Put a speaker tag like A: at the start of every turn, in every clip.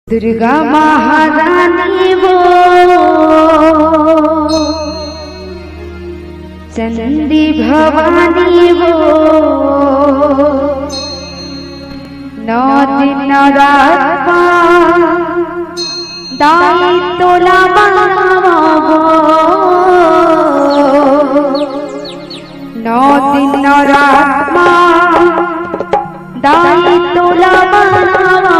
A: दुर्गा महारानी वो चंडी भवानी वो 9 दिन रात दाई तोला बनावा 9 दिन रात दाई तोला बनावा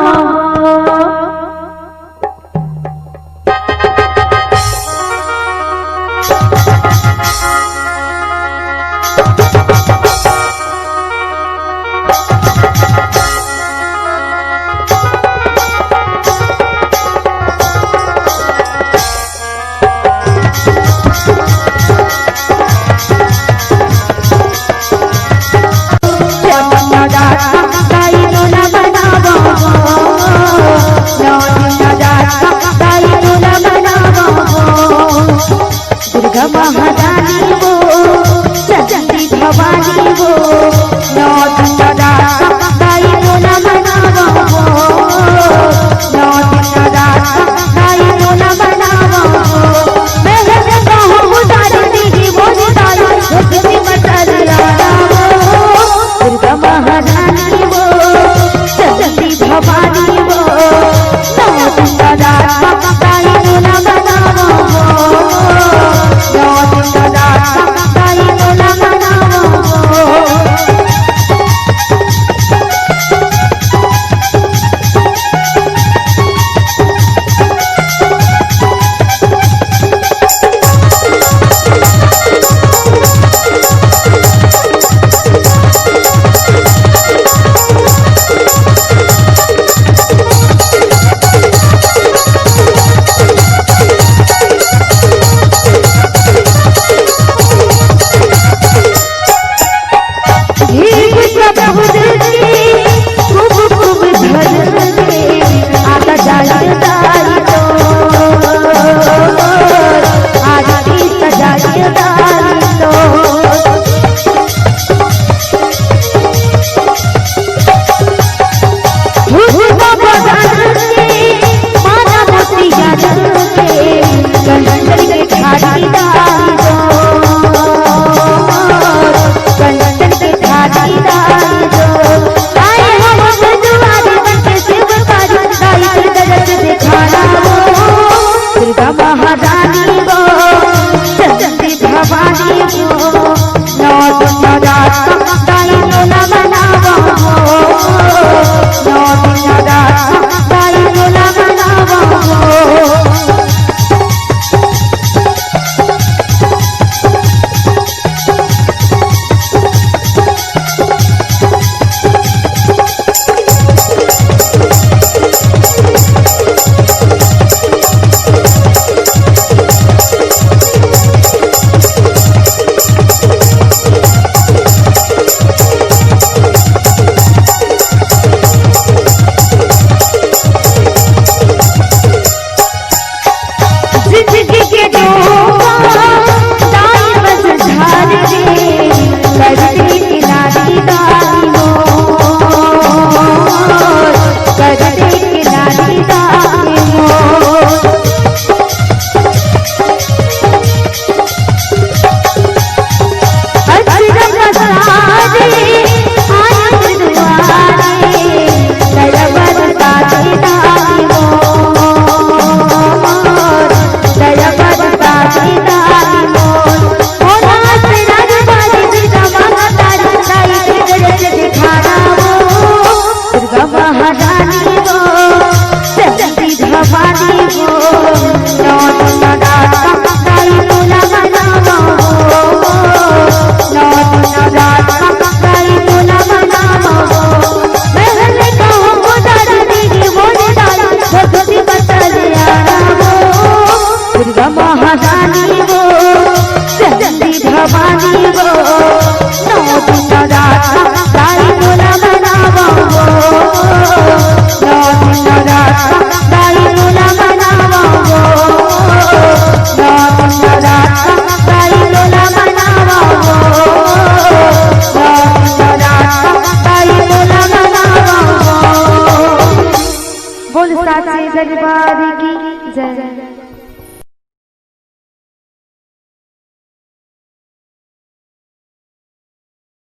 A: दुर्गा महारानी वो चंडी भवानी वो 9 दिन रात दाई तोला बनावा 9 दिन रात दाई तोला बनावा मेहर कहूँ उतार दी वो दाई भक्ति मचल आवा दुर्गा महारानी वो चंडी भवानी वो 9 दिन रात दाई तोला बनावा सजपाद की जय।